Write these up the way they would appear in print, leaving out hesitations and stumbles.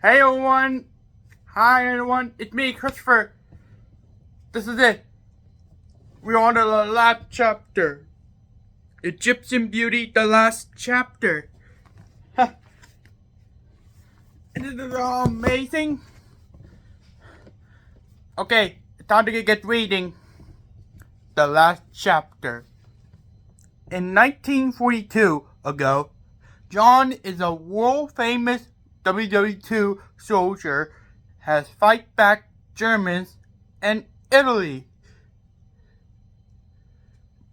Hey everyone! Hi everyone, it's me, Christopher. This is it. We're on to the last chapter. Egyptian Beauty, the last chapter. Isn't it all amazing? Okay, it's time to get reading. The last chapter. In 1942 ago, John is a world famous WW2 soldier, has fight back Germans and Italy.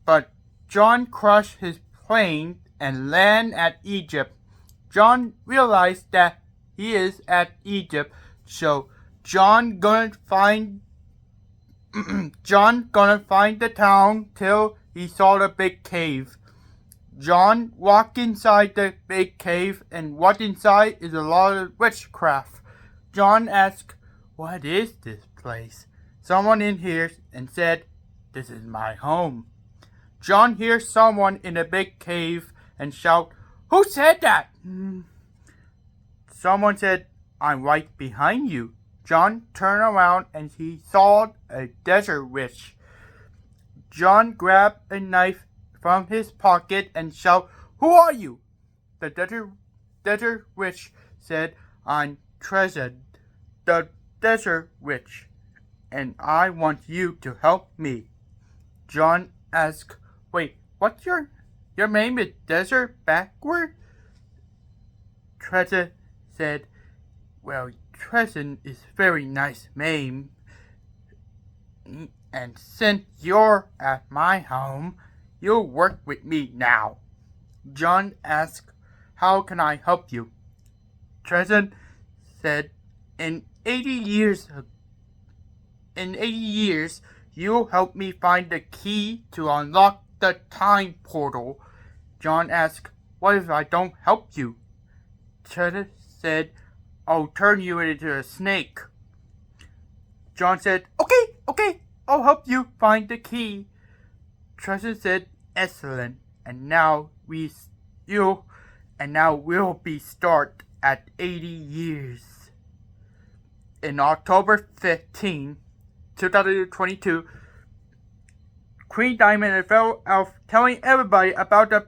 But John crashed his plane and landed at Egypt. John realized that he is at Egypt, so John gonna find the town till he saw the big cave. John walked inside the big cave, and what inside is a lot of witchcraft. John asked, "What is this place?" Someone in here and said, "This is my home." John hears someone in a big cave and shout, "Who said that?" Someone said, "I'm right behind you." John turned around and he saw a desert witch. John grabbed a knife from his pocket and shouted, "Who are you?" The desert witch said, "I'm Tresed, the desert witch, and I want you to help me." John asked, "Wait, what's your name is Desert backward?" Tresed said, "Well, Tresed is very nice name, and since you're at my home, you'll work with me now." John asked, "How can I help you?" Tresed said, In 80 years, you'll help me find the key to unlock the time portal." John asked, "What if I don't help you?" Tresed said, "I'll turn you into a snake." John said, Okay, I'll help you find the key." Tresed said, "Excellent, and now we'll be start at 80 years. In October 15, 2022, Queen Diamond and fellow elf telling everybody about the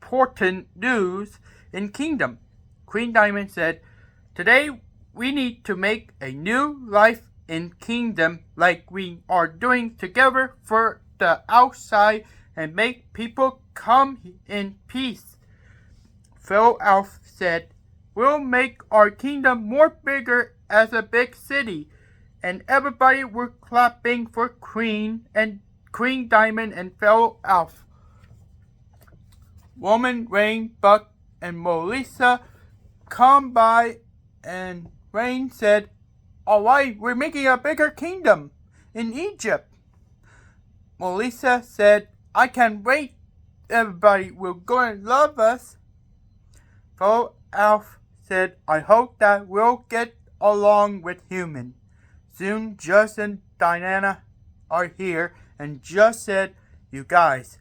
important news in Kingdom. Queen Diamond said, "Today we need to make a new life in Kingdom like we are doing together for the outside and make people come in peace." Fellow elf said, "We'll make our kingdom more bigger as a big city," and everybody were clapping for Queen Diamond and fellow elf. Woman, Rain, Buck, and Melissa come by, and Rain said, "Alright, we're making a bigger kingdom in Egypt." Melissa said, "I can't wait. Everybody will go and love us." Fellow elf said, "I hope that we'll get along with human." Soon Just and Diana are here, and Just said, "You guys,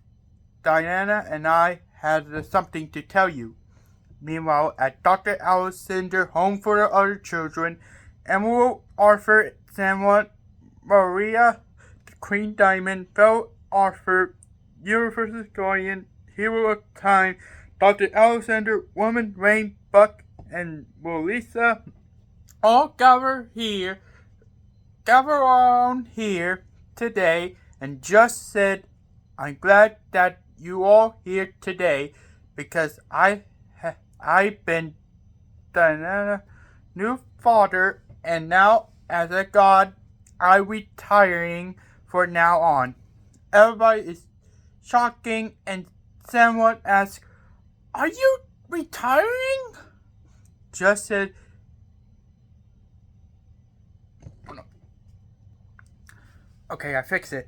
Diana and I had something to tell you." Meanwhile, at Dr. Alexander Home for the Other Children, Emerald, Arthur, Samuel, Maria, Queen Diamond, Phil Arthur, Universal Guardian, Hero of Time, Dr. Alexander, Woman, Rain, Buck, and Melissa all gather around here today, and Just said, "I'm glad that you all here today because I've been the new father, and now as a god, I'm retiring for now on." Everybody is shocking, and someone asked, "Are you retiring?" Just said, "Okay, I fixed it."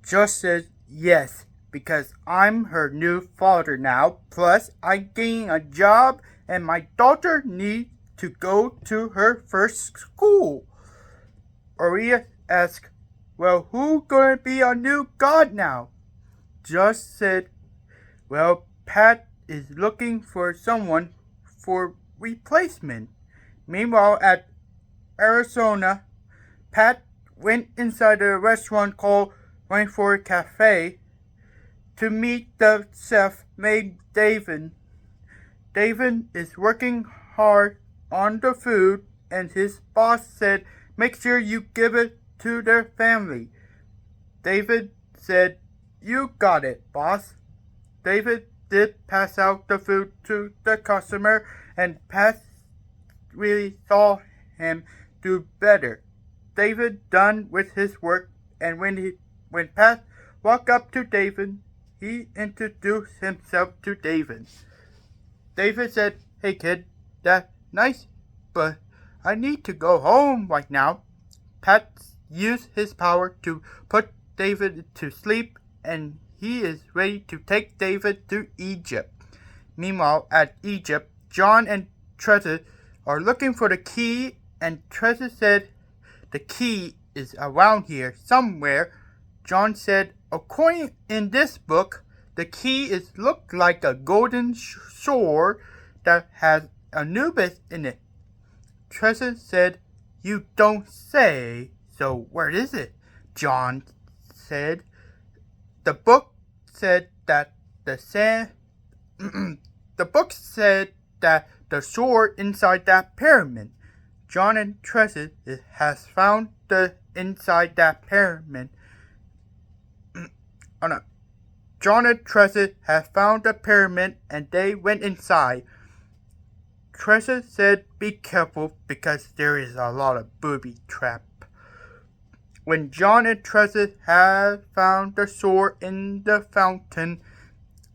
Just said, "Yes, because I'm her new father now. Plus, I'm getting a job, and my daughter needs to go to her first school." Maria asked, "Well, who's gonna be our new god now?" Just said, "Well, Pat is looking for someone for replacement." Meanwhile, at Arizona, Pat went inside a restaurant called Rainforest Cafe to meet the chef named David. David is working hard on the food, and his boss said, "Make sure you give it to their family." David said, "You got it, boss." David did pass out the food to the customer, and Pat really saw him do better. David done with his work, and when Pat walked up to David, he introduced himself to David. David said, "Hey kid, that's nice, but I need to go home right now." Pat used his power to put David to sleep, and he is ready to take David to Egypt. Meanwhile, at Egypt, John and Tresed are looking for the key, and Tresed said, "The key is around here somewhere." John said, "According in this book, the key is looked like a golden sword that has Anubis in it." Tresed said, "You don't say so. Where is it?" John said, "The book said that the book said that the sword inside that pyramid." John and Tresed has found the inside that pyramid. Oh no. John and Tresed have found the pyramid, and they went inside. Tresed said, "Be careful because there is a lot of booby trap." When John and Tresed had found the sword in the fountain,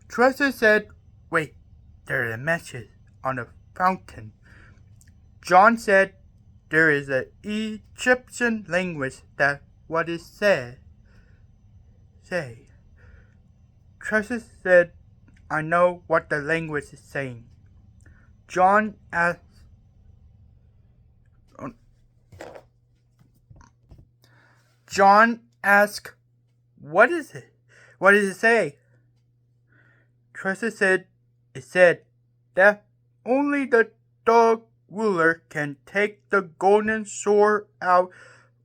Tresed said, "Wait, there are messages on the fountain." John said, "There is an Egyptian language that what is said. Say." Tresed said, "I know what the language is saying." John asked, "What is it? What does it say?" Tresed said, "It said that only the dog ruler can take the golden sword out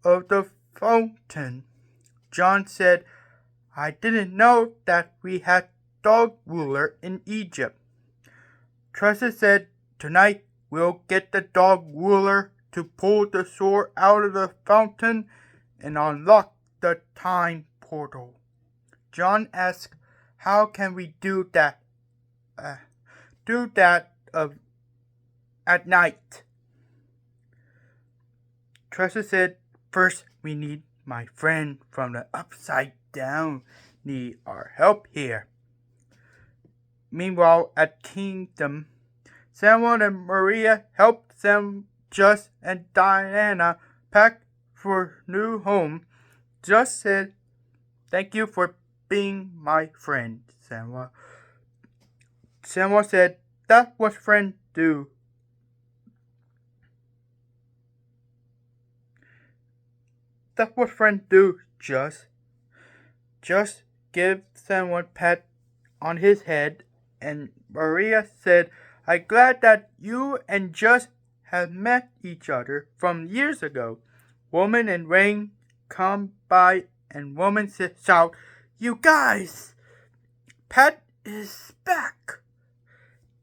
of the fountain." John said, "I didn't know that we had dog ruler in Egypt." Tresed said, "Tonight we'll get the dog ruler to pull the sword out of the fountain and unlock the time portal." John asked, "How can we do that? At night?" Tresed said, "First we need my friend from the upside down need our help here." Meanwhile, at Kingdom, Samuel and Maria helped them Just and Diana pack for new home. Just said, "Thank you for being my friend, Samuel." Samuel said, "That's what friends do." "That's what friends do, Just." Just give Samuel a pat on his head, and Maria said, "I'm glad that you and Just have met each other from years ago." Woman and Rain come by, and Woman shout, "You guys! Pat is back!"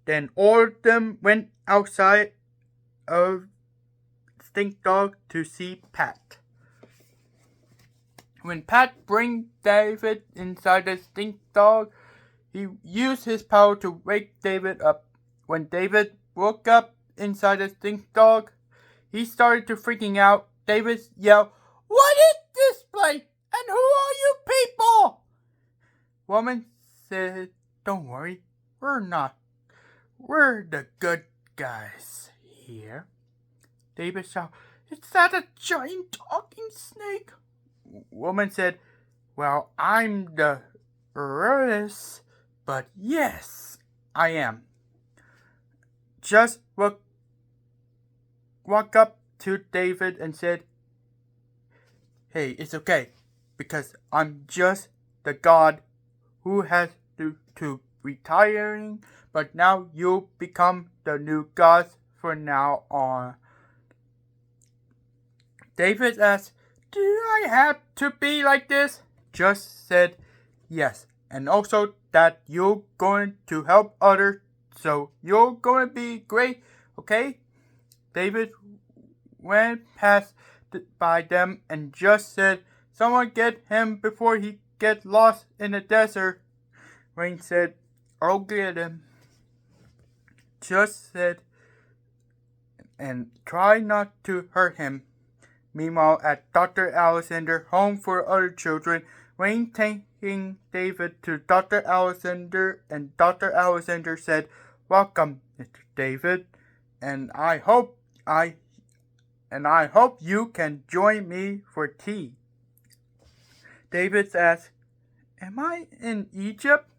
Then all of them went outside of Stink Dog to see Pat. When Pat bring David inside the Stink Dog, he used his power to wake David up. When David woke up inside the Stink Dog, he started to freaking out. David yelled, "What is this place? And who are you people?" Woman said, "Don't worry, we're the good guys here." David shouted, "Is that a giant talking snake?" Woman said, "Well, I'm the rarest, but yes, I am." Just walk up to David and said, "Hey, it's okay, because I'm just the god who has to retiring, but now you'll become the new gods from now on." David asked, "Do I have to be like this?" Just said, "Yes, and also that you're going to help others, so you're going to be great, okay?" David went past by them and just said, "Someone get him before he gets lost in the desert." Rain said, "I'll get him." Just said, "And try not to hurt him." Meanwhile, at Dr. Alexander's home for other children, Rain taking David to Dr. Alexander, and Dr. Alexander said, "Welcome, Mr. David, and I hope you can join me for tea." David asked, "Am I in Egypt?"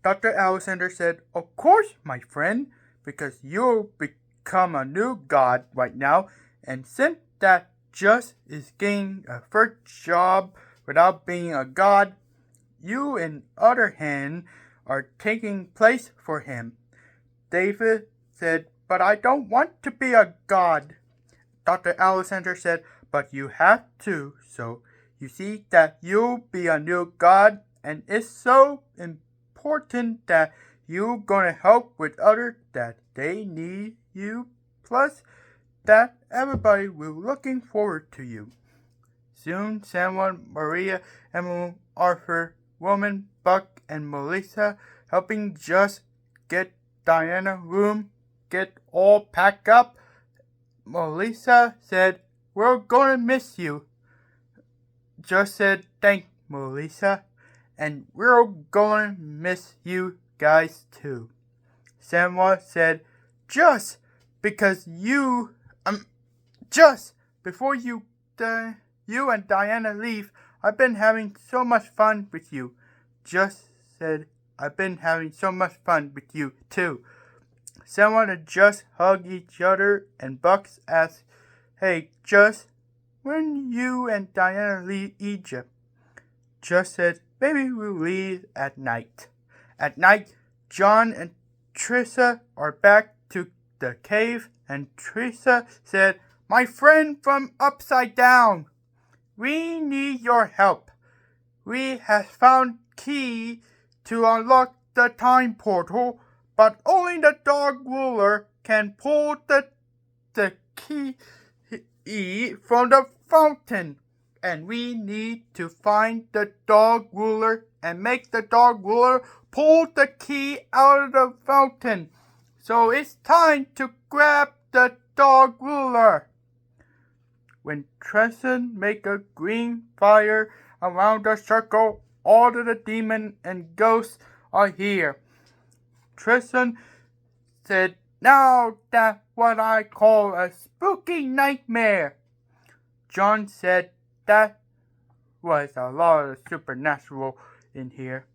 Dr. Alexander said, "Of course, my friend, because you'll become a new god right now, and since that just is getting a first job without being a god, you, on the other hand, are taking place for him." David said, "But I don't want to be a god." Dr. Alexander said, "But you have to, so you see that you'll be a new god, and it's so important that you're going to help with others that they need you, plus that everybody will looking forward to you." Soon, Samuel, Maria, Emily, Arthur, Woman, Buck, and Melissa helping just get Diana's room get all packed up. Melissa said, "We're going to miss you." Just said, "Thank Melissa, and we're going to miss you guys too." Samuel said, "Just because just before you and Diana leave, I've been having so much fun with you." Just said, "I've been having so much fun with you too." Someone and Just hug each other, and Bucks asked, "Hey, Just, when you and Diana leave Egypt?" Just said, "Maybe we'll leave at night." At night, John and Tresed are back to the cave, and Tresed said, "My friend from upside down, we need your help. We have found key to unlock the time portal, but only the dog ruler can pull the key from the fountain, and we need to find the dog ruler and make the dog ruler pull the key out of the fountain. So it's time to grab the dog ruler." When Tresed make a green fire around the circle, all of the demons and ghosts are here. Tresed said, "Now that's what I call a spooky nightmare." John said that was a lot of supernatural in here.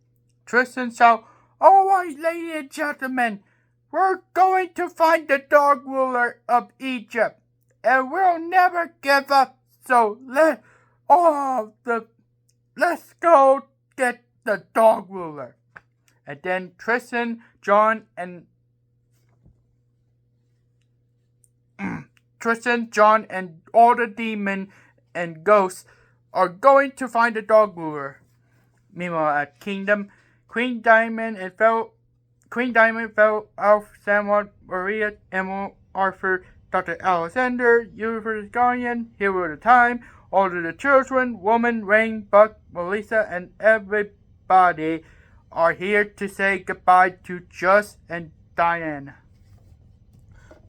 Tresed shouted, "All right, ladies and gentlemen, we're going to find the dog ruler of Egypt, and we'll never give up. So let's go get the dog ruler." And then Tresed, John, and all the demons and ghosts are going to find the dog ruler. Meanwhile, at Kingdom, Queen Diamond fell out. Samuel, Maria, Emma, Arthur, Dr. Alexander, Universe Guardian, Hero of the Time, all of the children, Woman, Rain, Buck, Melissa, and everybody are here to say goodbye to Just and Diana.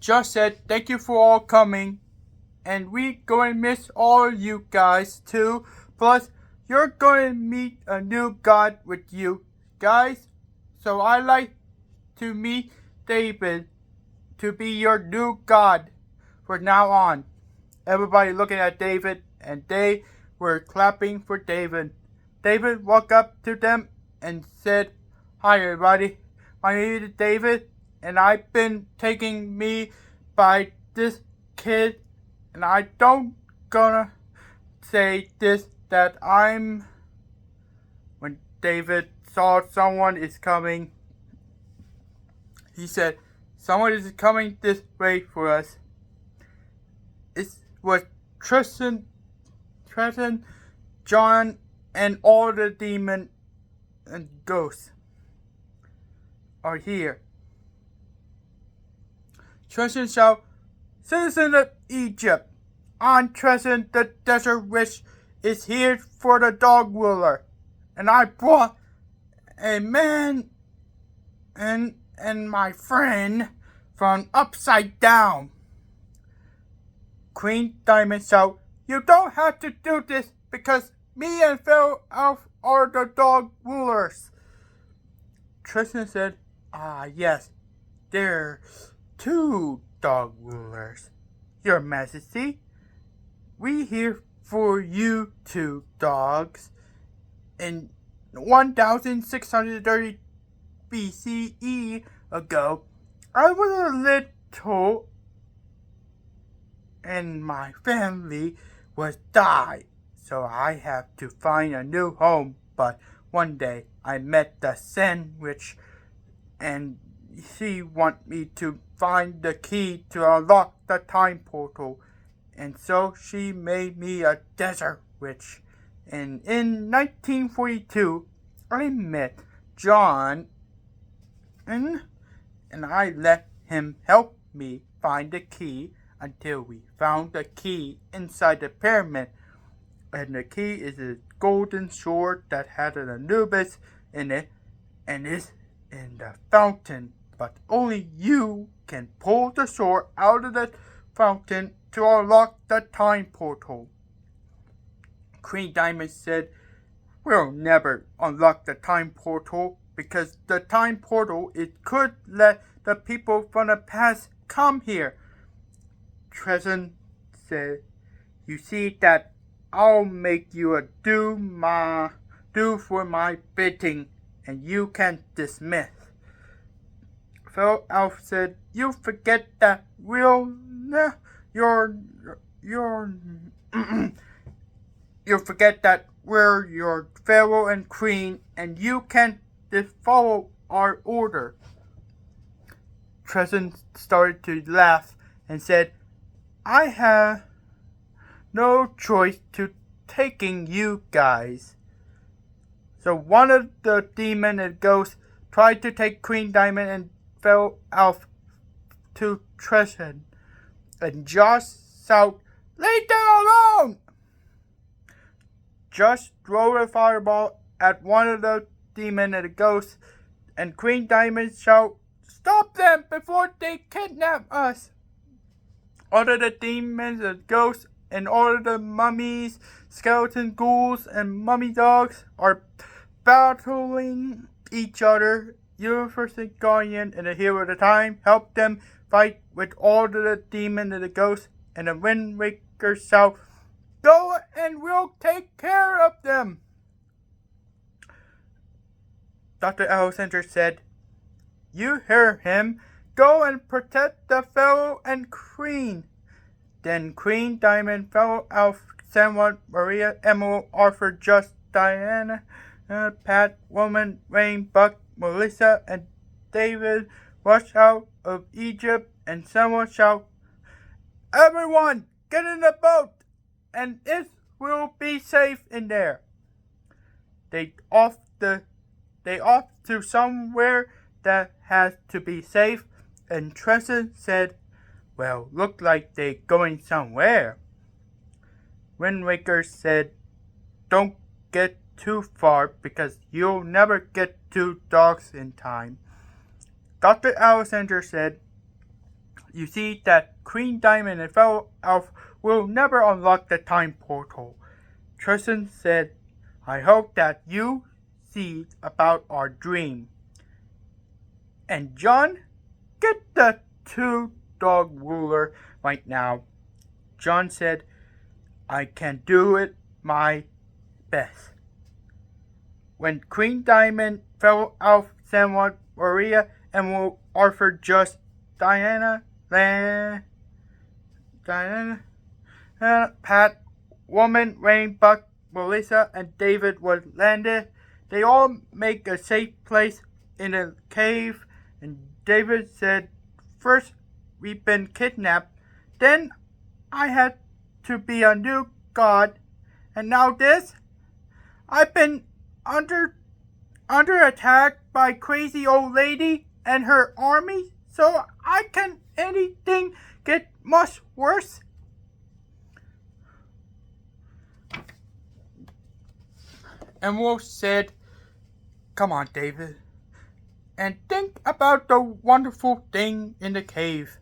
Just said, "Thank you for all coming, and we going to miss all you guys too. Plus, you're going to meet a new god with you guys. So I like to meet David to be your new god from now on." Everybody looking at David, and they were clapping for David. David walked up to them and said, "Hi everybody, my name is David, and I've been taken me by this kid, and I don't gonna say this that I'm..." When David saw someone is coming, he said, "Someone is coming this way for us." It was Tresed, John, and all the demons and ghosts are here. Tresed shouted, "Citizen of Egypt, I'm Tresed the Desert Witch is here for the dog ruler, and I brought a man and my friend from upside down." Queen Diamond shouted, "You don't have to do this because me and Pharaoh Elf are the dog rulers." Tristan said, "Ah, yes, there's 2 dog rulers, Your Majesty. We here for you 2 dogs. In 1630 BCE ago, I was a little and my family was died, so I have to find a new home. But one day I met the sandwich and she want me to find the key to unlock the time portal, and so she made me a desert witch. And in 1942 I met John and I let him help me find the key until we found the key inside the pyramid. And the key is a golden sword that had an Anubis in it and is in the fountain. But only you can pull the sword out of the fountain to unlock the time portal. Queen Diamond said, "We'll never unlock the time portal because the time portal could let the people from the past come here." Tresed said, "You see that I'll make you do for my bidding, and you can dismiss." Pharaoh Elf said, "You forget that you forget that we're your Pharaoh and Queen, and you can't just follow our order." Tresed started to laugh and said, "I have no choice to taking you guys." So one of the demon and ghosts tried to take Queen Diamond and Pharaoh Elf to Tresed, and Josh shouted, "Leave them alone!" Josh threw a fireball at one of the demon and the ghosts, and Queen Diamond shouted, "Stop them before they kidnap us!" All of the demons and ghosts and all of the mummies, skeleton ghouls, and mummy dogs are battling each other. Universal Guardian and the Hero of the Time help them fight with all of the demons and the ghosts, and the Wind Waker shout, "Go and we'll take care of them." Dr. Alexander said, "You hear him. Go and protect the Pharaoh and Queen." Then Queen Diamond, Pharaoh Elf, Samuel, Maria, Emerald, Arthur, Just, Diana, Pat, Woman, Rain, Buck, Melissa, and David rushed out of Egypt, and someone shouted, "Everyone, get in the boat, and it will be safe in there." They off to somewhere that has to be safe, and Tresed said, "Well, look like they going somewhere." Wind Waker said, "Don't get too far because you'll never get 2 dogs in time." Dr. Alexander said, "You see that Queen Diamond and Pharaoh Elf will never unlock the time portal." Tristan said, "I hope that you see about our dream." And John, get the 2 dog ruler right now. John said, "I can do it my best." When Queen Diamond, Pharaoh Elf, Samuel, Maria, Emerald, Arthur, Just, Diana, Pat, Woman, Rain, Buck, Melissa, and David was landed, they all make a safe place in a cave, and David said, "First, we've been kidnapped, then I had to be a new god. And now this? I've been under attack by crazy old lady and her army, so I can anything get much worse? Emerald said, "Come on, David, and think about the wonderful thing in the cave."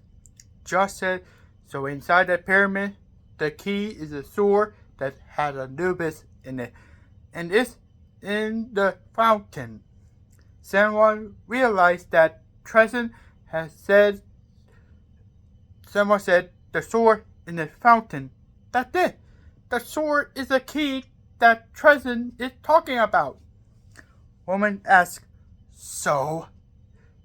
Josh said, "So inside the pyramid, the key is a sword that has Anubis in it, and it's in the fountain." Someone realized that Tresed had said, someone said, "The sword in the fountain. That's it. The sword is the key that Tresed is talking about." Woman asked, "So,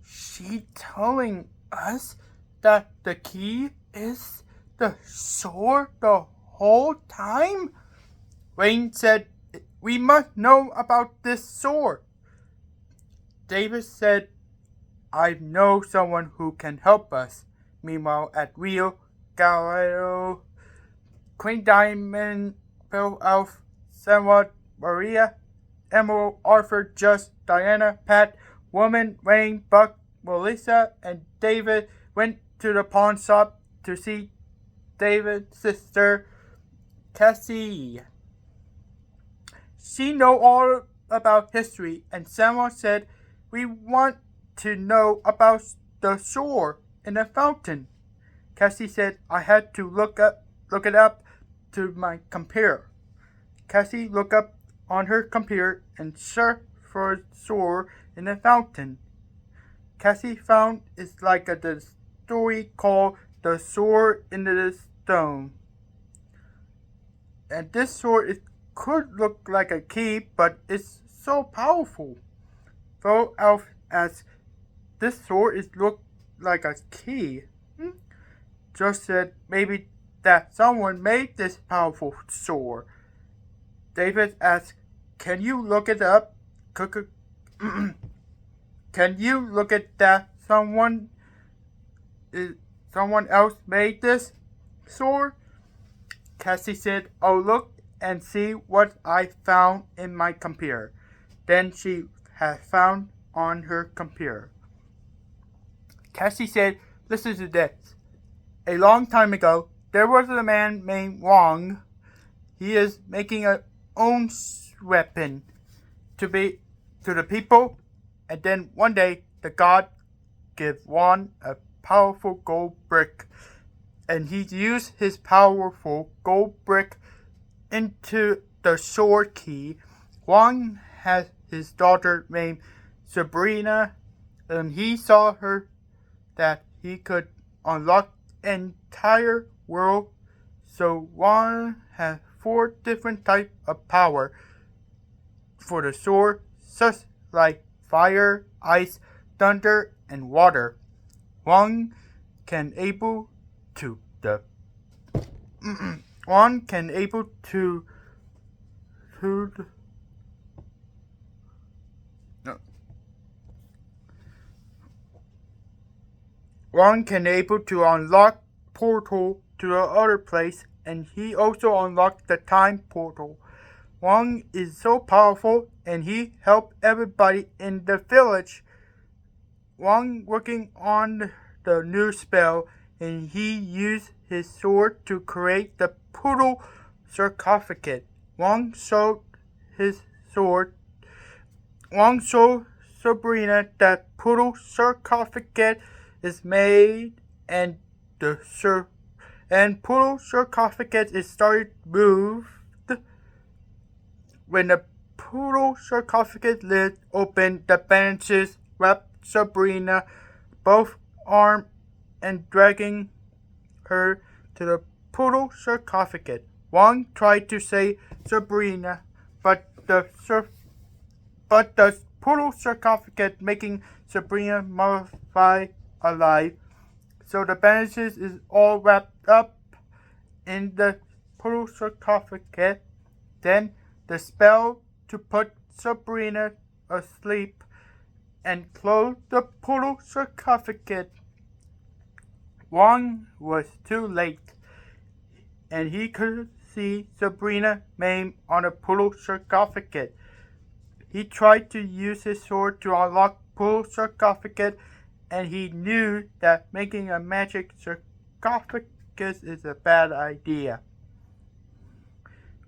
she telling us that the key is the sword the whole time?" Wayne said, "We must know about this sword." David said, "I know someone who can help us." Meanwhile, at Rio Galileo, Queen Diamond, Bill Elf, Senwa, Maria, Emerald, Arthur, Just, Diana, Pat, Woman, Wayne, Buck, Melissa, and David went to the pawn shop to see David's sister, Cassie. She know all about history, and Senwa said, "We want to know about the sword in the fountain." Cassie said, "I had to look it up to my computer." Cassie looked up on her computer and searched for a sword in the fountain. Cassie found it's like the story called "The Sword in the Stone." And this sword could look like a key, but it's so powerful. Though Elf asked, "This sword look like a key?" Just said, "Maybe that someone made this powerful sword." David asked, "Can you look it up? Can you look at that someone else made this sword?" Cassie said, "Oh, look and see what I found in my computer." Then she had found on her computer. Cassie said, "Listen to this. A long time ago, there was a man named Wang. He is making a own weapon to the people, and then one day the god gave Wang a powerful gold brick, and he used his powerful gold brick into the sword key. Wang had his daughter named Sabrina, and he saw her that he could unlock an entire world. So Wang had 4 different types of power for the sword, such like fire, ice, thunder, and water. One can able to One can able to unlock portal to the other place, and he also unlocked the time portal. Wang is so powerful, and he helped everybody in the village. Wang working on the new spell, and he used his sword to create the poodle sarcophagus. Wang showed Sabrina that poodle sarcophagus is made, and poodle sarcophagus is started moved. When the poodle sarcophagus lid opened, the bandages wrapped Sabrina both arms and dragging her to the poodle sarcophagus. Wang tried to save Sabrina, but the poodle sarcophagus making Sabrina mummified alive. So the bandages is all wrapped up in the poodle sarcophagus. Then the spell to put Sabrina asleep and close the poodle sarcophagus. Wang was too late, and he could see Sabrina maimed on a poodle sarcophagus. He tried to use his sword to unlock poodle sarcophagus, and he knew that making a magic sarcophagus is a bad idea.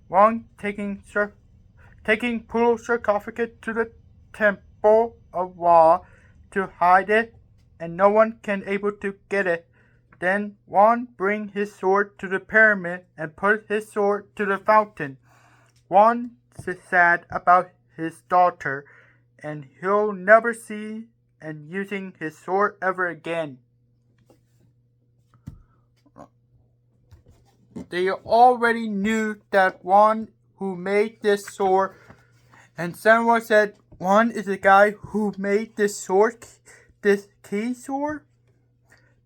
Wong taking poodle sarcophagus to the temple of Wa to hide it, and no one can able to get it. Then Wan bring his sword to the pyramid and put his sword to the fountain. Wan is sad about his daughter, and he'll never see and using his sword ever again. They already knew that Wan who made this sword, and someone said Wan is the guy who made this sword, this key sword.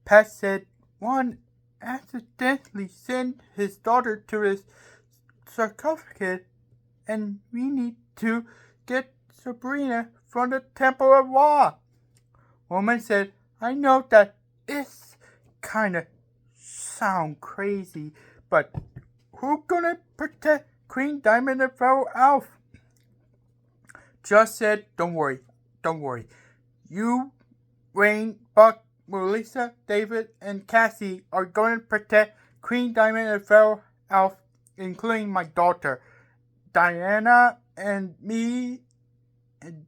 Pat said Wan accidentally sent his daughter to his sarcophagus, and we need to get Sabrina from the Temple of Wa. Woman said, I know that it's kinda sound crazy, but who gonna protect Queen Diamond and Pharaoh Elf? Just said, don't worry. You, Wayne, Buck, Melissa, David, and Cassie are going to protect Queen Diamond and Pharaoh Elf, including my daughter. Diana and me and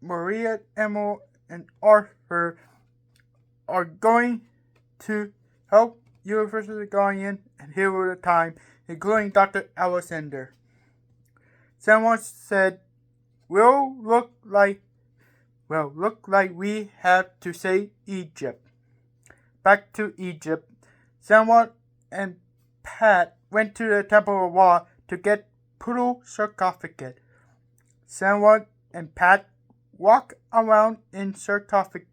Maria, Emma, and Arthur are going to help University Guardian and Hero of the Time, including Dr. Alexander. Someone said, We'll look like we have to save Egypt. Back to Egypt, Samuel and Pat went to the Temple of Ra to get poodle sarcophagus. Samuel and Pat walked around in sarcophagus,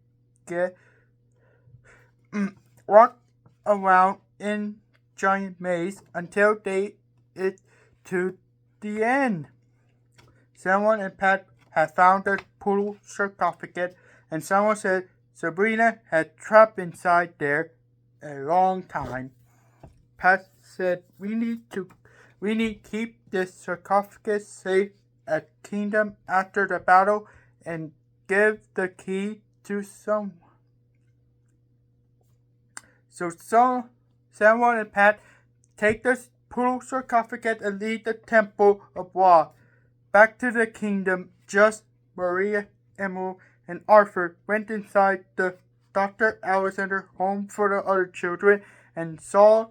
giant maze until they get to the end. Someone and Pat had found the poodle sarcophagus, and someone said Sabrina had trapped inside there a long time. Pat said we need to keep this sarcophagus safe at Kingdom after the battle and give the key to someone. So someone and Pat take the poodle sarcophagus and leave the Temple of Wa. Back to the kingdom, just Maria, Emma, and Arthur went inside the Dr. Alexander home for the other children and saw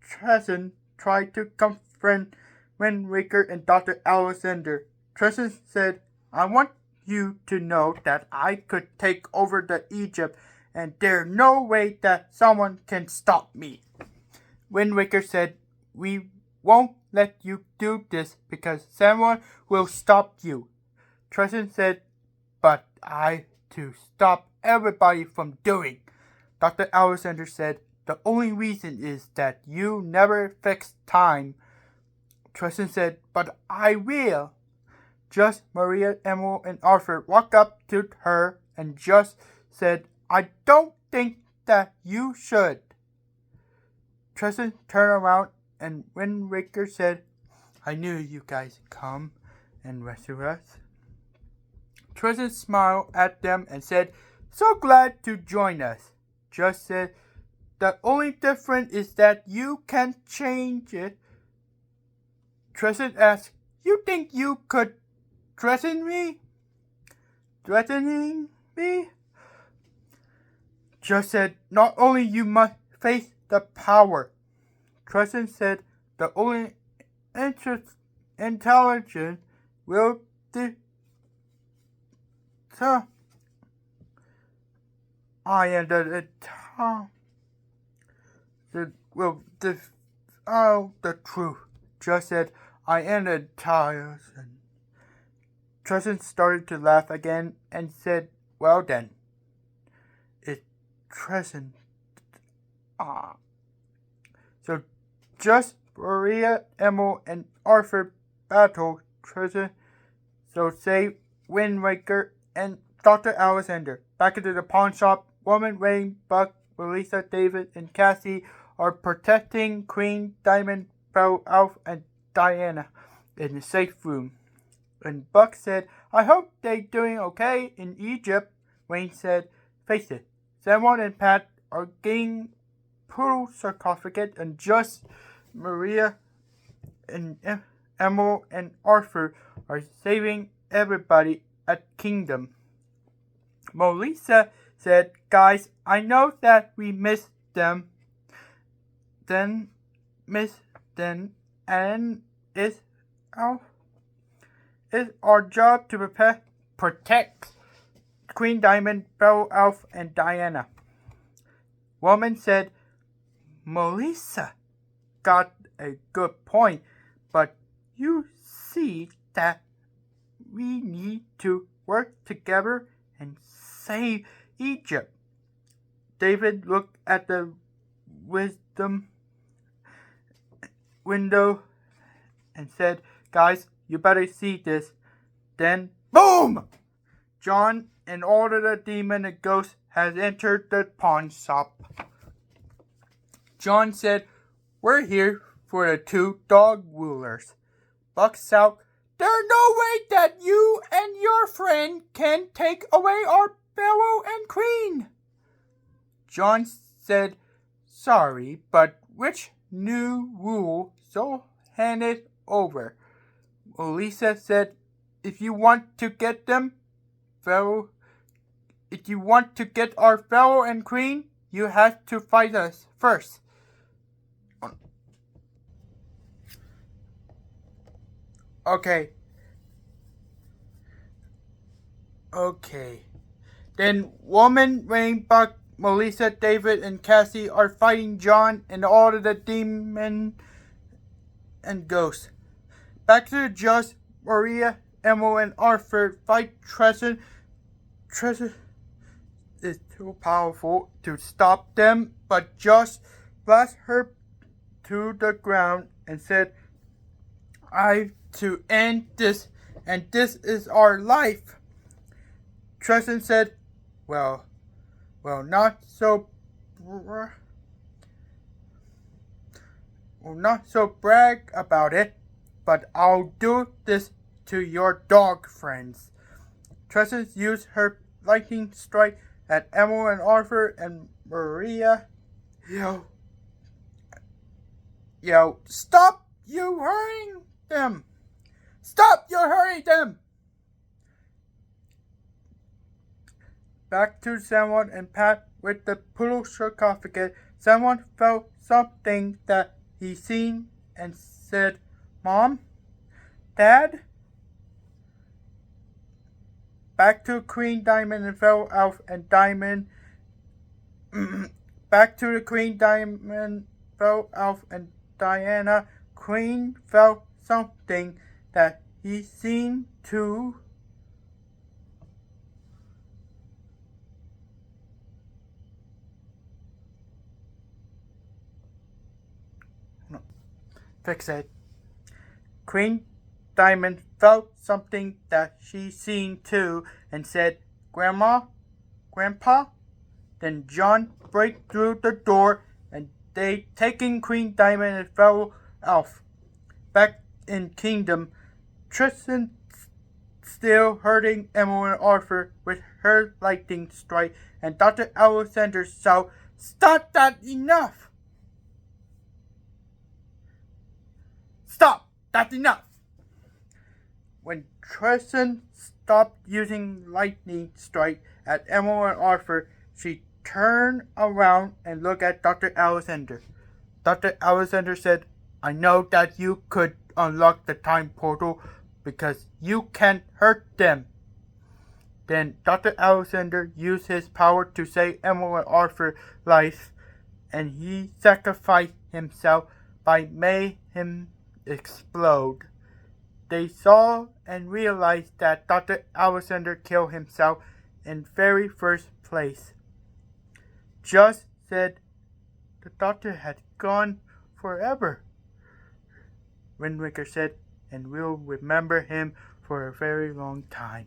Tresed try to confront Wind Waker and Dr. Alexander. Tresed said, I want you to know that I could take over the Egypt and there's no way that someone can stop me. Wind Waker said, we won't let you do this because someone will stop you. Tresed said, but I to stop everybody from doing. Dr. Alexander said, the only reason is that you never fixed time. Tresed said, but I will. Just Maria, Emma, and Arthur walked up to her and just said, I don't think that you should. Tresed turned around and Wind Waker said, I knew you guys would come and rescue us. Tresed smiled at them and said, so glad to join us. Just said, the only difference is that you can change it. Tresed asked, you think you could threaten me? Threatening me? Just said, not only you must face the power. Tresed said, the only intelligence will I am the truth. Just said, I am the intelligence. Tresed started to laugh again and said, well then, it's Tresed. So just Maria, Emma, and Arthur battled Tresed. So say Wind Waker and Dr. Alexander. Back into the pawn shop, Woman, Wayne, Buck, Melissa, David, and Cassie are protecting Queen Diamond fell Alf and Diana in the safe room. And Buck said, I hope they're doing okay in Egypt. Wayne said, face it, Samuel and Pat are getting poodle sarcophagus, and just Maria and Emil and Arthur are saving everybody at Kingdom. Melissa said, guys, I know that we missed them. And it's our job to protect Queen Diamond, Belle, Elf, and Diana. Woman said, Melissa got a good point, but you see that we need to work together and save Egypt. David looked at the wisdom window and said, guys, you better see this. Then, boom! John and all of the demon and ghosts has entered the pawn shop. John said, we're here for the two dog rulers. Buck out, there's no way that you and your friend can take away our fellow and queen. John said, sorry, but which new rule so hand it over? Melissa said, if you want to get our fellow and queen, you have to fight us first. Okay. Then Woman, Rain, Buck, Melissa, David, and Cassie are fighting John and all of the demon and ghosts. Back to the Just, Maria, Emil, and Arthur fight Tresed. Tresed is too powerful to stop them, but Just blasted her to the ground and said, I to end this, and this is our life. Tresed said, well, not so brag about it, but I'll do this to your dog friends. Tresed used her lightning strike at Emil and Arthur and Maria. Yo, stop you hurting them! Stop you hurting them! Back to Samuel and Pat with the poodle sarcophagus. Samuel felt something that he seen and said, Mom? Dad? Back to Queen Diamond and fell Elf and Diamond. Back to the Queen Diamond, fell Elf and Diana. Queen felt something that he seen too. Fix it. Queen Diamond felt something that she seen too and said, Grandma? Grandpa? Then John break through the door and they taking Queen Diamond and fellow Elf. Back in Kingdom, Tristan still hurting Emil and Arthur with her lightning strike, and Dr. Alexander shout, Stop that, enough! Stop! That's enough! When Tristan stopped using lightning strike at Emil and Arthur, she turned around and looked at Dr. Alexander. Dr. Alexander said, I know that you could unlock the time portal because you can't hurt them. Then Dr. Alexander used his power to save Emil and Arthur's life, and he sacrificed himself by making him explode. They saw and realized that Dr. Alexander killed himself in very first place. Just said the doctor had gone forever. Windwaker said, and we'll remember him for a very long time.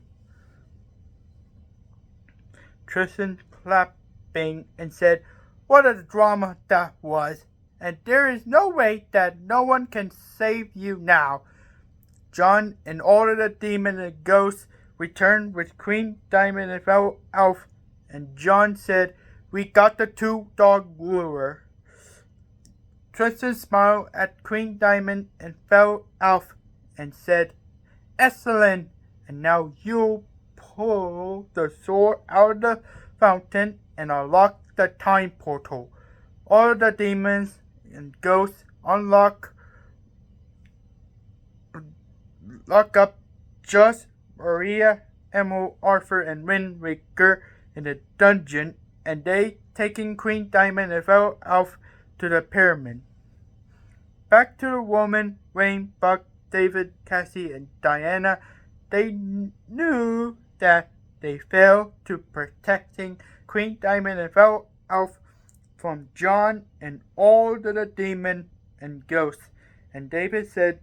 Tristan clapping and said, what a drama that was. and there is no way that no one can save you now. John and all of the demons and ghosts returned with Queen Diamond and fellow elf, and John said, "We got the two-dog lure." Tristan smiled at Queen Diamond and fellow elf and said, "Excellent, and now you'll pull the sword out of the fountain and unlock the time portal. All of the demons and ghosts lock up just Maria, Emerald, Arthur, and Wind Waker in the dungeon, and they taking Queen Diamond and fellow elf to the pyramid." Back to the woman, Wayne, Buck, David, Cassie, and Diana. They knew that they failed to protecting Queen Diamond and fellow elf from John and all of the demon and ghosts. And David said,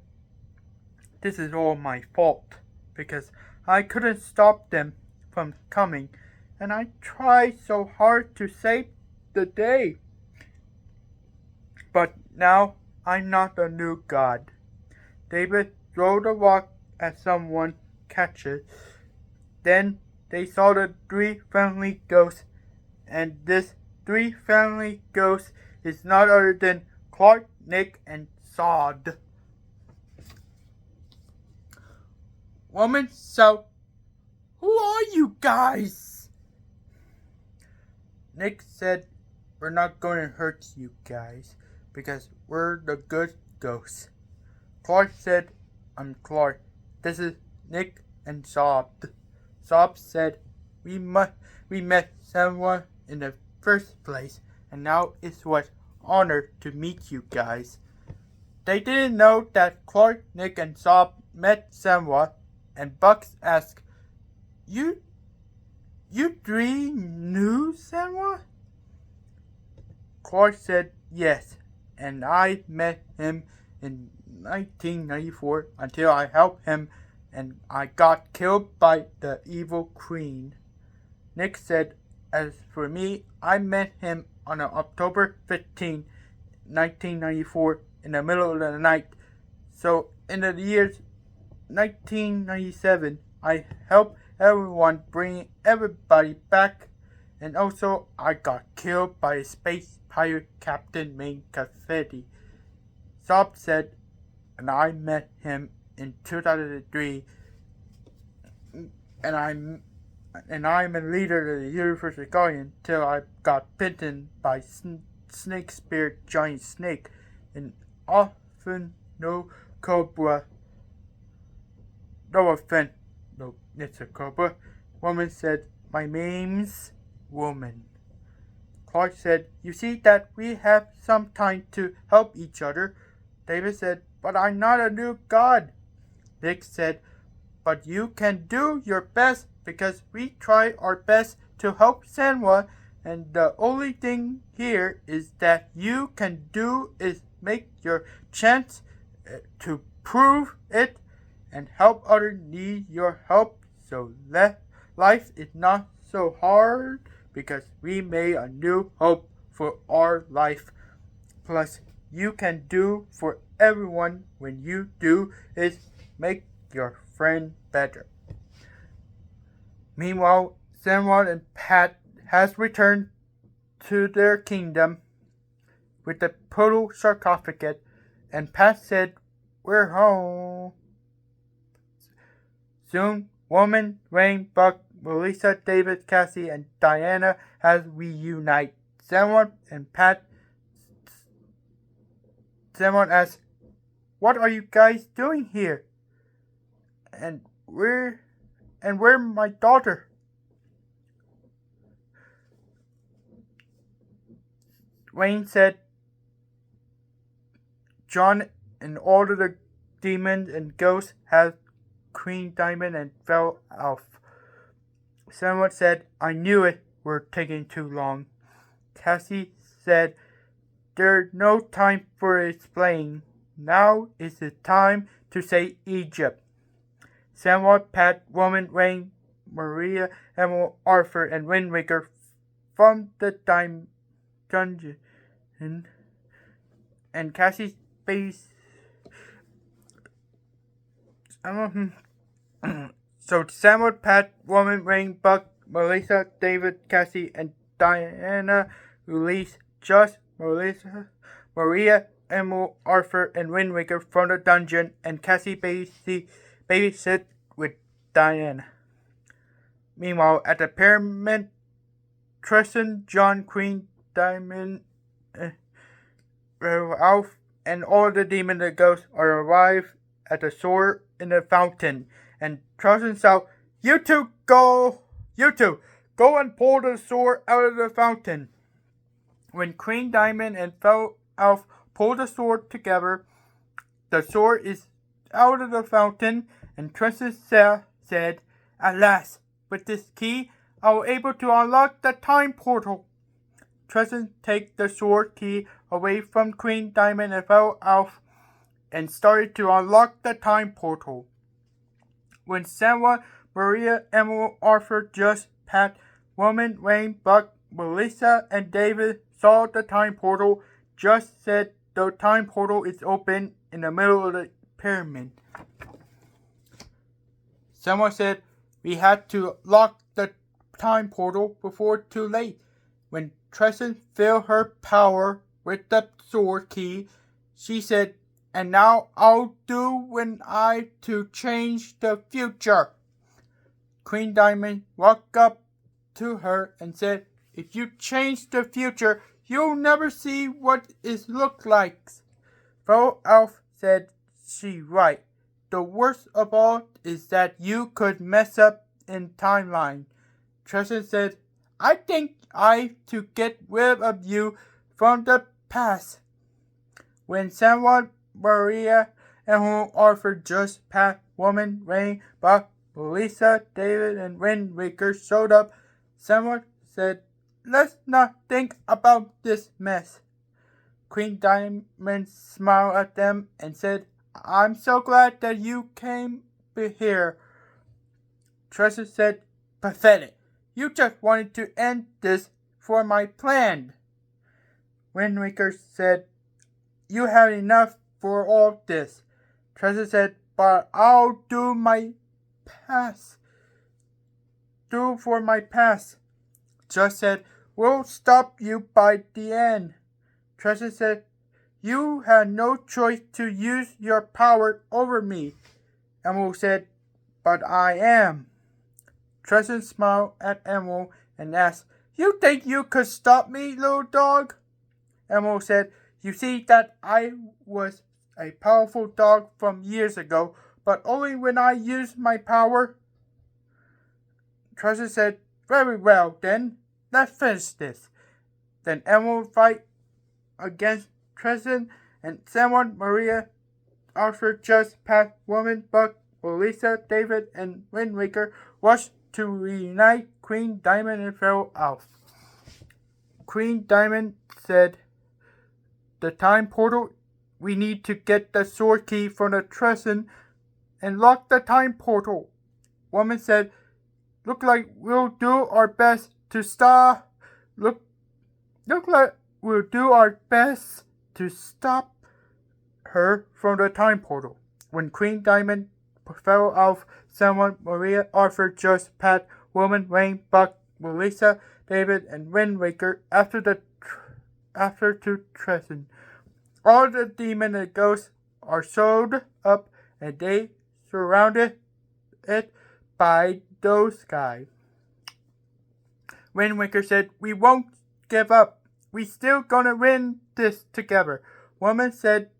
"This is all my fault, because I couldn't stop them from coming, and I tried so hard to save the day. But now I'm not a new god." David threw the rock at someone, catch it. Then they saw the three friendly ghosts, and this three friendly ghosts is not other than Clark, Nick, and Sod. Woman, so who are you guys? Nick said, "We're not going to hurt you guys, because we're the good ghosts." Clark said, "I'm Clark. This is Nick and Sob." Sob said, we met someone in the first place, and now it's what honor to meet you guys." They didn't know that Clark, Nick, and Sob met Samwa, and Bucks asked, You three knew Samwa?" Clark said, "Yes, and I met him in 1994 until I helped him and I got killed by the evil queen." Nick said, "As for me, I met him on October 15, 1994 in the middle of the night. So in the years 1997, I helped everyone bring everybody back, and also I got killed by a space pirate captain named Confetti." Sob said, "And I met him in 2003, and I'm a leader of the Universal Guardian till I got bitten by snake spirit giant snake, and often no cobra. No offense, no, it's a cobra." Woman said, "My name's Woman." Clark said, "You see that we have some time to help each other." David said, "But I'm not a new god." Nick said, "But you can do your best, because we try our best to help Sanwa, and the only thing here is that you can do is make your chance to prove it and help others need your help, so life is not so hard, because we made a new hope for our life. Plus, you can do for everyone when you do is make your friend better." Meanwhile, Samuel and Pat has returned to their kingdom with the portal sarcophagus, and Pat said, "We're home." Soon, Woman, Rain, Buck, Melissa, David, Cassie, and Diana has reunite. Samuel and Pat. Samuel asks, "What are you guys doing here? And where's my daughter?" Wayne said, "John and all of the demons and ghosts have Queen Diamond and fell off." Someone said, "I knew it. We're taking too long." Cassie said, "There's no time for explaining. Now is the time to say Egypt." Samuel, Pat, Woman, Rain, Maria, Emerald, Arthur, and Wind Waker from the dungeon and Cassie's base. So Samuel, Pat, Woman, Rain, Buck, Melissa, David, Cassie, and Diana release Just, Melissa, Maria, Emil, Arthur, and Wind Waker from the dungeon, and Cassie babysit with Diana. Meanwhile, at the pyramid, Tresed, John, Queen, Diamond, Ralph, and all the demons and ghosts are arrived at the sword in the fountain, and Tresed out, You two, go and pull the sword out of the fountain. When Queen Diamond and Fellow Elf pull the sword together, the sword is out of the fountain, and Tresed said, At last, with this key, I was able to unlock the time portal. Tresed take the sword key away from Queen Diamond and Fellow Elf and started to unlock the time portal. When Sarah, Maria, Emil, Arthur, Just, Pat, Woman, Wayne, Buck, Melissa, and David saw the time portal, Just said the time portal is open in the middle of the pyramid. Someone said we had to lock the time portal before too late. When Tresed filled her power with the sword key, she said, And now I'll do when I to change the future. Queen Diamond walked up to her and said, If you change the future, you'll never see what it looks like. Fellow Elf said, She right. The worst of all is that you could mess up in timeline. Tresed said, I think I to get rid of you from the past. When someone Maria, Emil, Arthur, Just, Pat, Woman, Rain, Buck, Melissa, David, and Wind Waker showed up, someone said, Let's not think about this mess. Queen Diamond smiled at them and said, I'm so glad that you came here. Tresed said, Pathetic. You just wanted to end this for my plan. Wind Waker said, You have enough for all this. Tresed said, But I'll do my past. Do for my past. Just said, We'll stop you by the end. Tresed said, You had no choice to use your power over me. Emil said, But I am. Tresed smiled at Emil and asked, You think you could stop me, little dog? Emil said, You see that I was a powerful dog from years ago, but only when I used my power. Tresed said, Very well, then. Let's finish this. Then Emil fight against Tresed, and someone, Maria, Arthur, Just, Pat, Woman, Buck, Melissa, David, and Wind Waker rushed to reunite Queen Diamond and Fellow Elf. Queen Diamond said, The time portal, we need to get the sword key from the Tresed and lock the time portal. Woman said, Look like we'll do our best to stop. Look like we'll do our best to stop her from the time portal. When Queen Diamond, Fellow Elf, someone, Maria, Arthur, Just, Pat, Woman, Wayne, Buck, Melissa, David, and Wind Waker after to Tresed. All the demons and ghosts are sewed up, and they surrounded it by those guys. Wind Waker said, We won't give up. We still gonna win this together. Woman said,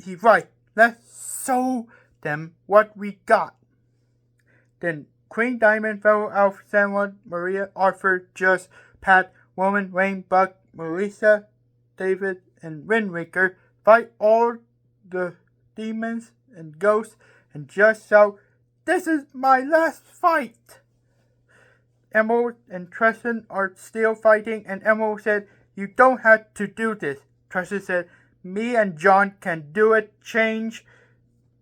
He's right. Let's show them what we got. Then Queen Diamond, Fellow Elf, someone, Maria, Arthur, Just, Pat, Woman, Wayne, Buck, Melissa, David, and Wind Waker fight all the demons and ghosts and just shout, This is my last fight. Emil and Tresed are still fighting, and Emil said, You don't have to do this. Tresed said, Me and John can do it, change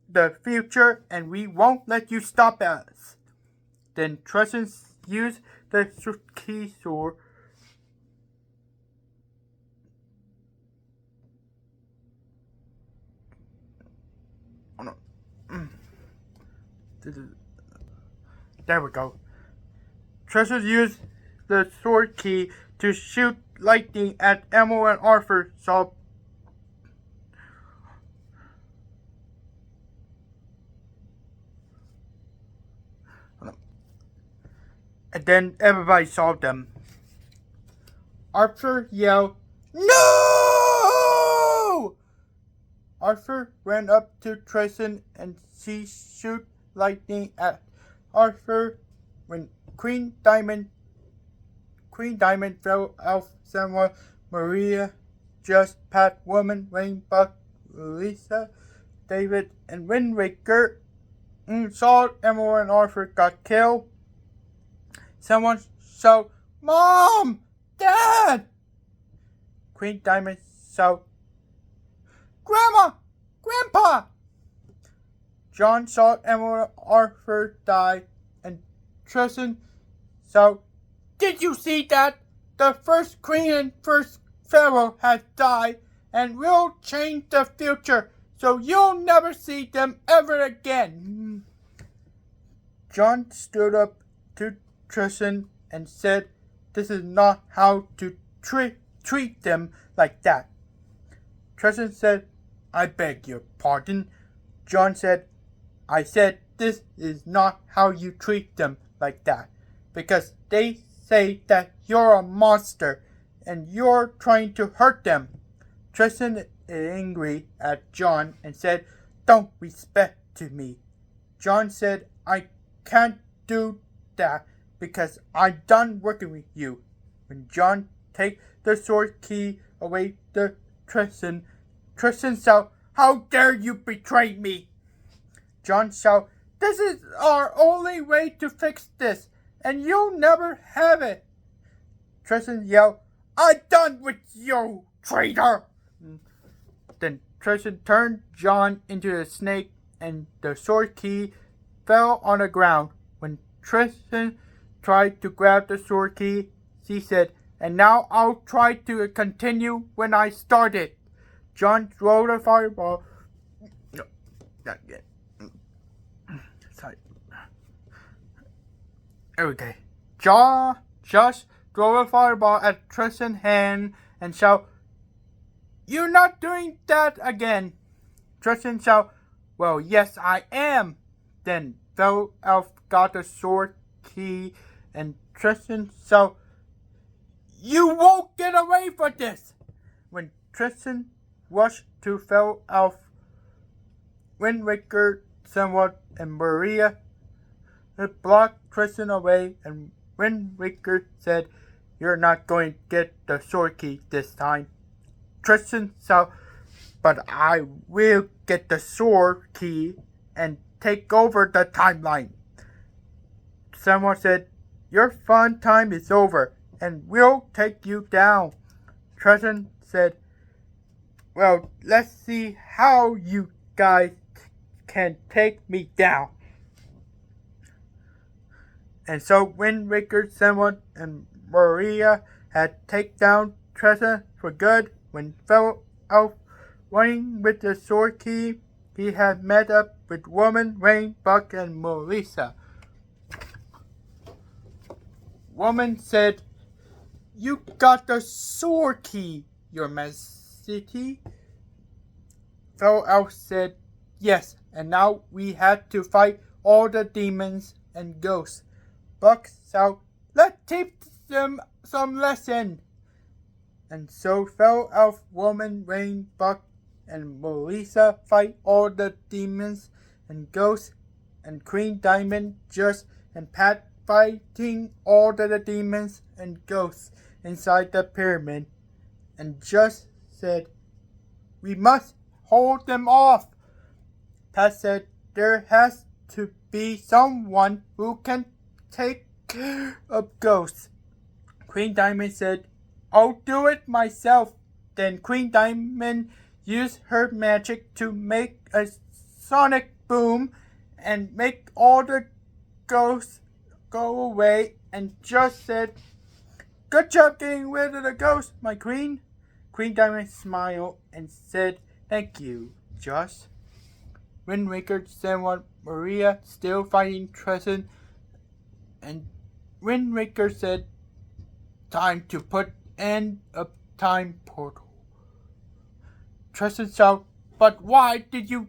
the future, and we won't let you stop us. Then Tresed used the key sword There we go. Tresed used the sword key to shoot lightning at Emil and Arthur, so and then everybody saw them. Arthur yelled, "No!" Arthur ran up to Tresed and she shoot lightning at Arthur when Queen Diamond fell off Samuel, Maria, Just, Pat, Woman, Rain, Buck, Lisa, David, and Wind Waker saw Emil and Arthur got killed. Someone shouted, "Mom! Dad!" Queen Diamond shouted, "Grandma! Grandpa!" John saw Emil and Arthur die, and Tresed shouted, "Did you see that? The first queen and first pharaoh has died, and we'll change the future, so you'll never see them ever again." John stood up to Tresed and said, "This is not how to treat them like that." Tresed said, "I beg your pardon." John said, "I said this is not how you treat them like that, because they say that you're a monster and you're trying to hurt them." Tresed is angry at John and said, "Don't respect to me." John said, "I can't do that because I'm done working with you." When John take the sword key away to Tresed shouted, "How dare you betray me?" John shouted, "This is our only way to fix this, and you'll never have it." Tresed yelled, "I'm done with you, traitor!" Then Tresed turned John into a snake, and the sword key fell on the ground. When Tresed tried to grab the sword key, she said, "And now I'll try to continue when I started." John threw a fireball. No, not yet. Sorry. Okay. Josh threw a fireball at Tresed's hand and shouted, "You're not doing that again." Tresed shouted, "Well, yes, I am." Then Fell Elf got the sword key and Tresed shouted, "You won't get away from this." When Tresed rushed to Fell Elf, Wind Waker, Samuel, and Maria blocked Tresed away, and Wind Waker said, "You're not going to get the sword key this time." Tresed shouted, "But I will get the sword key and take over the timeline." Samuel said, "Your fun time is over, and we'll take you down." Tresed said, "Well, let's see how you guys can take me down." And so Wind Waker, Samuel, and Maria had taken down Tresed for good. When Fell Elf running with the sword key, he had met up with Woman, Rain, Buck, and Melissa. Woman said, "You got the sword key, Your Majesty." Fell Elf said, "Yes, and now we had to fight all the demons and ghosts." Buck shouted, "Let's teach them some lesson." And so Fell Elf, Woman, Rain, Buck, and Melissa fight all the demons and ghosts, and Queen Diamond, Just, and Pat fighting all the demons and ghosts inside the pyramid. And Just said, "We must hold them off." Pat said, "There has to be someone who can take care of ghosts." Queen Diamond said, "I'll do it myself." Then Queen Diamond used her magic to make a sonic boom and make all the ghosts go away, and Just said, "Good job getting rid of the ghosts, my queen." Queen Diamond smiled and said, "Thank you, Just." Wind Waker San Maria still fighting Tresed, and Wind Waker said, "Time to put end of time portal." Tresed shouted, "But why did you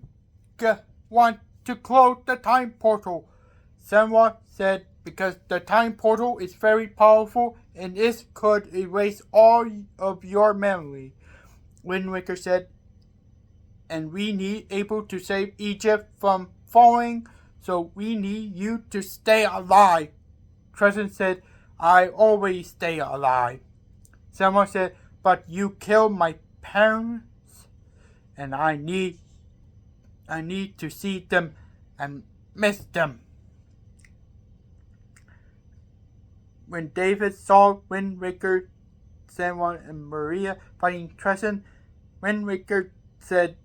want to close the time portal?" Senwa said, "Because the time portal is very powerful and it could erase all of your memory." Wind Waker said, "And we need able to save Egypt from falling, so we need you to stay alive." Tresed said, "I always stay alive." Senwa said, "But you killed my parents, and I need to see them and miss them." When David saw Wind Waker, Senwa, and Maria fighting Tresed, Wind Waker said,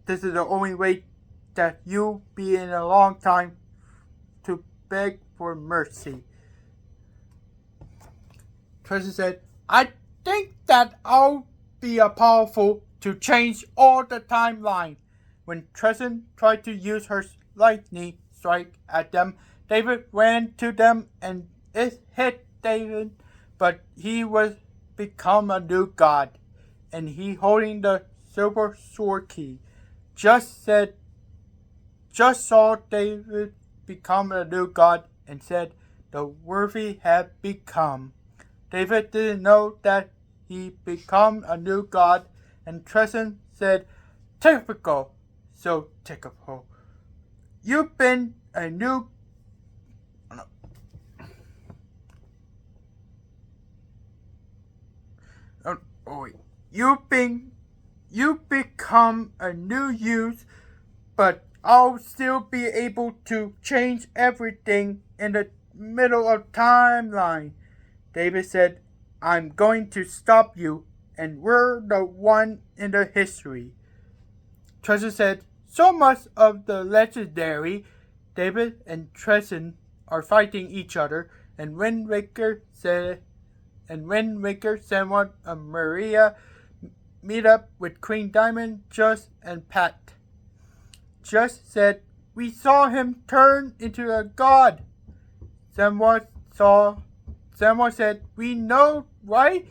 "This is the only way that you'll be in a long time to beg for mercy." Tresed said, "I think that I'll be powerful to change all the timeline." When Tresed tried to use her lightning strike at them, David ran to them and it hit David, but he was become a new god, and he holding the silver sword key. Just saw David become a new god and said, "The worthy have become." David didn't know that he become a new god, and Tresed said, "Typical, so typical. You've been a new You've become a new youth, but I'll still be able to change everything in the middle of timeline." David said, "I'm going to stop you, and we're the one in the history." Tresed said, "So much of the legendary." David and Tresed are fighting each other, and Wind Waker, Senwa, and Maria meet up with Queen Diamond, Just, and Pat. Just said, "We saw him turn into a god." Senwa said, "We know, right?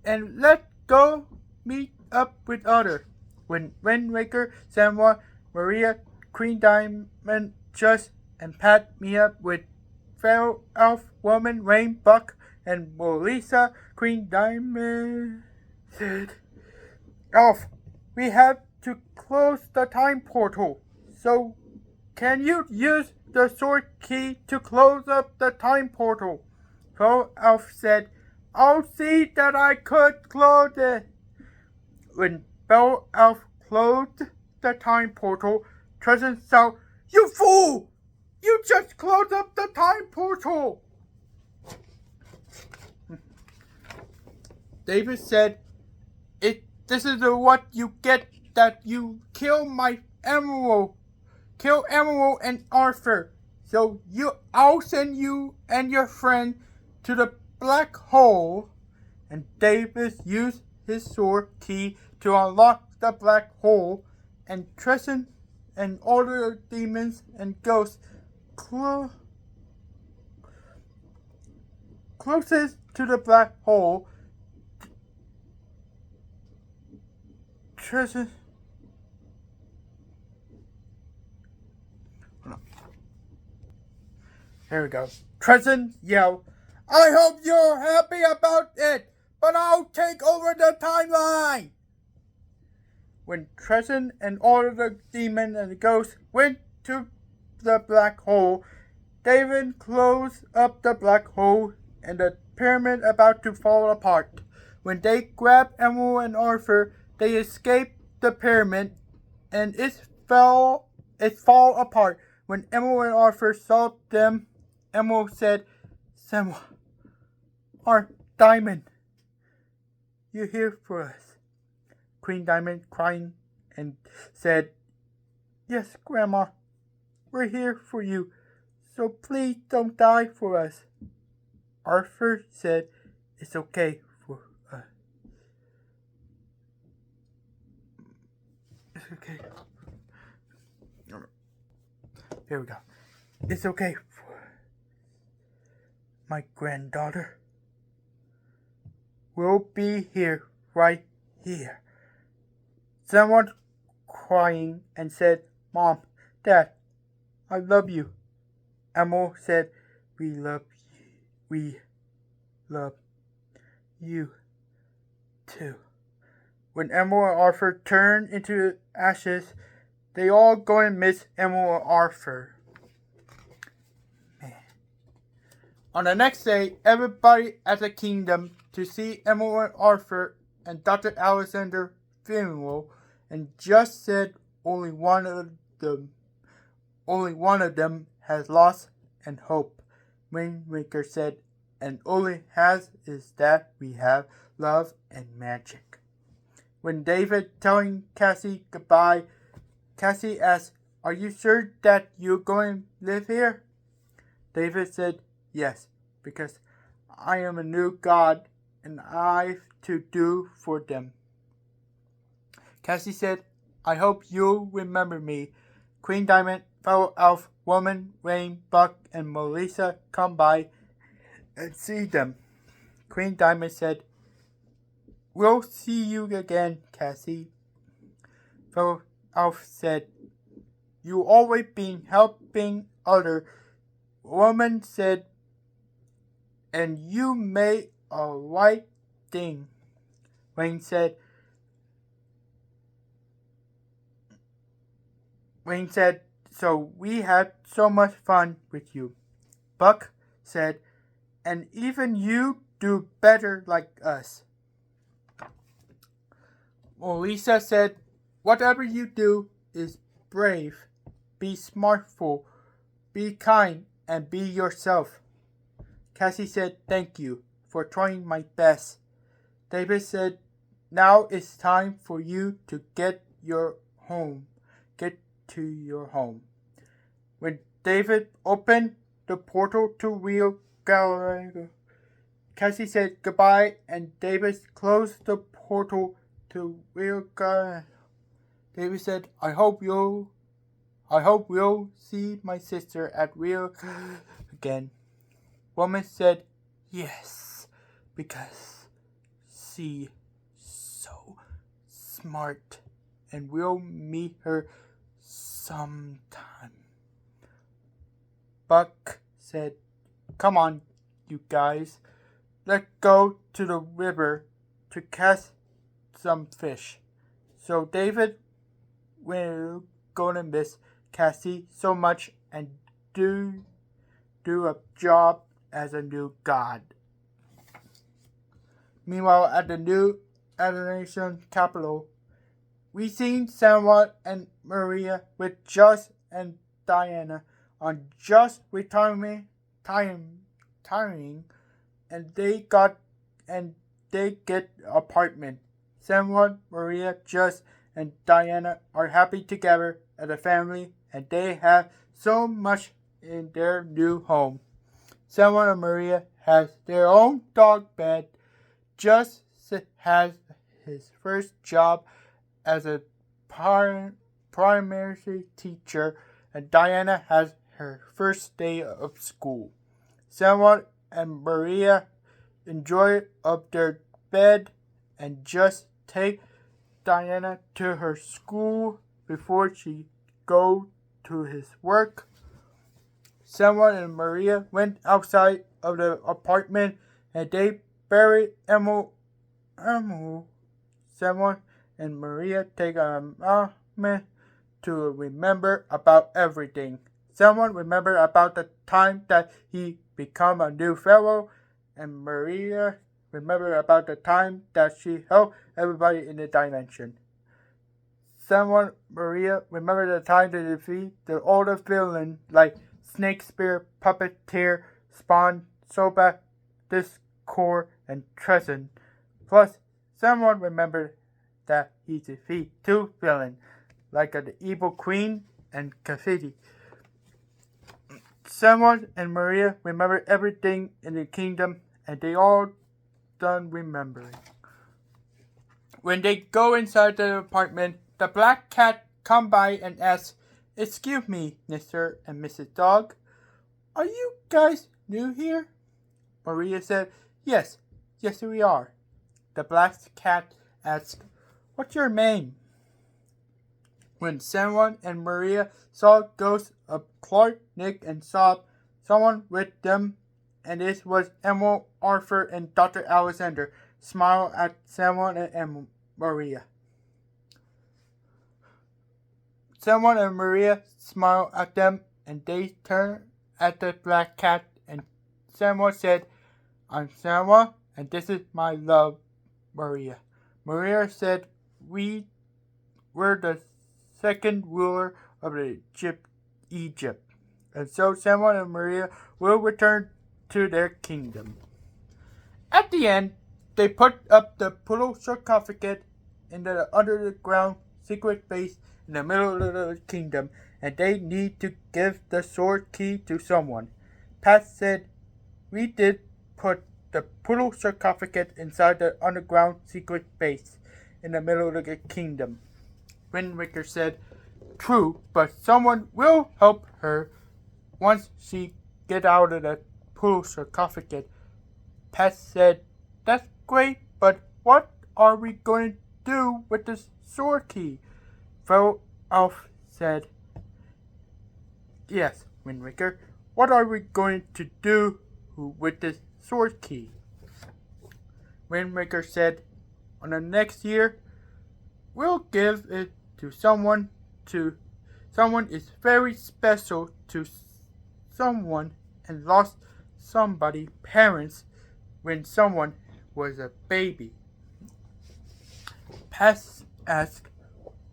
And let's go meet up with others." When Wind Waker, Senwa, Maria, Queen Diamond, Just, and Pat meet up with Pharaoh Elf Woman, Rain Buck, and Melissa, Queen Diamond said, "Elf, we have to close the time portal. So can you use the sword key to close up the time portal?" Pharaoh Elf said, "I'll see that I could close it." When Pharaoh Elf closed the time portal, Tresed shouted, "You fool! You just closed up the time portal!" David said, "This is what you get that you kill my emerald. Kill Emerald and Arthur. So I'll send you and your friend to the black hole." And David used his sword key to unlock the black hole, and Tresed and all the demons and ghosts closest to the black hole. Tresed Here we go. Tresed yelled, "I hope you're happy about it, but I'll take over the timeline." When Tresed and all of the demons and the ghosts went to the black hole, David closed up the black hole and the pyramid about to fall apart. When they grabbed Emerald and Arthur, they escaped the pyramid and it fall apart. When Emerald and Arthur saw them, Emerald said, "Senwa, our Diamond, you're here for us." Queen Diamond crying and said, "Yes, Grandma, we're here for you, so please don't die for us." Arthur said, "It's okay for us. It's okay." Here we go. It's okay, my granddaughter. We'll be here, right here. Someone crying and said, Mom, Dad, I love you. Emil said, We love you too. When Emil and Arthur turned into ashes, they all go and miss Emil and Arthur. Man. On the next day, everybody at the kingdom to see Emil and Arthur and Dr. Alexander's funeral, and just said only one of them has lost and hope. Rainmaker said, and only has is that we have love and magic. When David telling Cassie goodbye, Cassie asked, Are you sure that you're going to live here? David said, Yes, because I am a new God and I've to do for them. Cassie said, I hope you'll remember me. Queen Diamond, Fellow Elf, Woman, Rain, Buck, and Melissa come by and see them. Queen Diamond said, We'll see you again, Cassie. Fellow Elf said, You always been helping other. Woman said, And you made a right thing. Rain said, So we had so much fun with you. Buck said, And even you do better like us. Melissa said, Whatever you do is brave. Be smartful. Be kind and be yourself. Cassie said, Thank you for trying my best. David said, Now it's time for you to get to your home. When David opened the portal to Real Galileo, Cassie said goodbye and David closed the portal to Real Galileo. David said, I hope we'll see my sister at Real again. Woman said, Yes, because she's so smart and we'll meet her sometime. Buck said, Come on, you guys. Let's go to the river to catch some fish. So David will gonna miss Cassie so much and do a job as a new god. Meanwhile, at the new Adoration capital, we seen Samuel and Maria with Josh and Diana on just retiring, and they get apartment. Samuel, Maria, Josh, and Diana are happy together as a family, and they have so much in their new home. Samuel and Maria has their own dog bed. Josh has his first job as a primary teacher, and Diana has her first day of school. Samuel and Maria enjoy up their bed and just take Diana to her school before she go to his work. Samuel and Maria went outside of the apartment and they buried Emil. Samuel and Maria take a moment to remember about everything. Samuel remembered about the time that he became a new fellow, and Maria remembered about the time that she helped everybody in the dimension. Samuel Maria remembered the time to defeat the older villain like Snake Spear, Puppeteer, Spawn, Sobek, Discord, and Tresed. Plus, someone remembered that he defeated two villains, like the Evil Queen and Cassidy. Someone and Maria remembered everything in the kingdom, and they all done remembering. When they go inside the apartment, the black cat come by and asks, Excuse me, Mr. and Mrs. Dog. Are you guys new here? Maria said, Yes, we are. The black cat asked, What's your name? When Samuel and Maria saw ghosts of Clark, Nick, and Sob, someone with them, and this was Emil, Arthur, and Dr. Alexander, smiled at Samuel and Maria. Samuel and Maria smiled at them, and they turned at the black cat, and Samuel said, I'm Samuel, and this is my love, Maria. Maria said, We were the second ruler of Egypt, and so Samuel and Maria will return to their kingdom. At the end, they put up the poodle sarcophagus in the underground secret base in the middle of the kingdom, and they need to give the sword key to someone. Pat said, We did put the poodle sarcophagus inside the underground secret base in the middle of the kingdom. Wind Waker said, True, but someone will help her once she get out of the poodle sarcophagus. Pat said, That's great, but what are we going to do with the sword key? Phil Elf said, Yes, Wind Waker, what are we going to do with the sword key? Wind Waker said, On the next year, we'll give it to someone is very special to someone and lost somebody's parents when someone was a baby. Pat asked,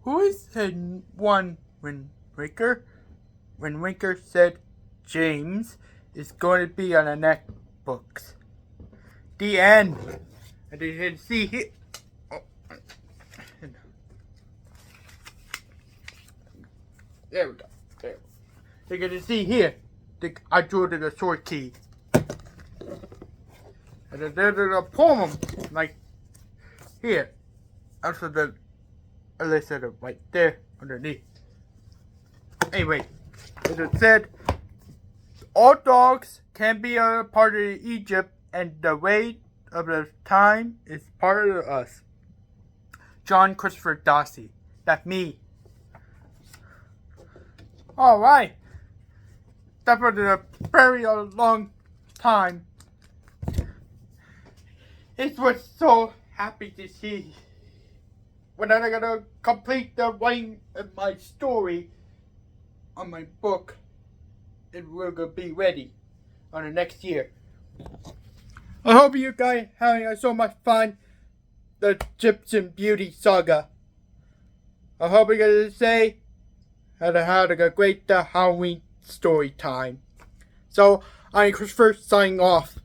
Who is the one, Wind Waker? Wind Waker said, James is going to be on the next books. The end. And you can see here. There we go. There. You can see here. I drew the sword key. And then there's a poem like here. Also the illustrator right there underneath. Anyway, as it said, all dogs can be a part of Egypt, and the way of the time is part of us. John Christopher Darcy. That's me. Alright. That was a very long time. It was so happy to see when I'm gonna complete the writing of my story on my book. It will be ready on the next year. I hope you guys having so much fun. The Egyptian Beauty Saga. I hope you're gonna say had a great Halloween story time. So I'm Christopher signing off.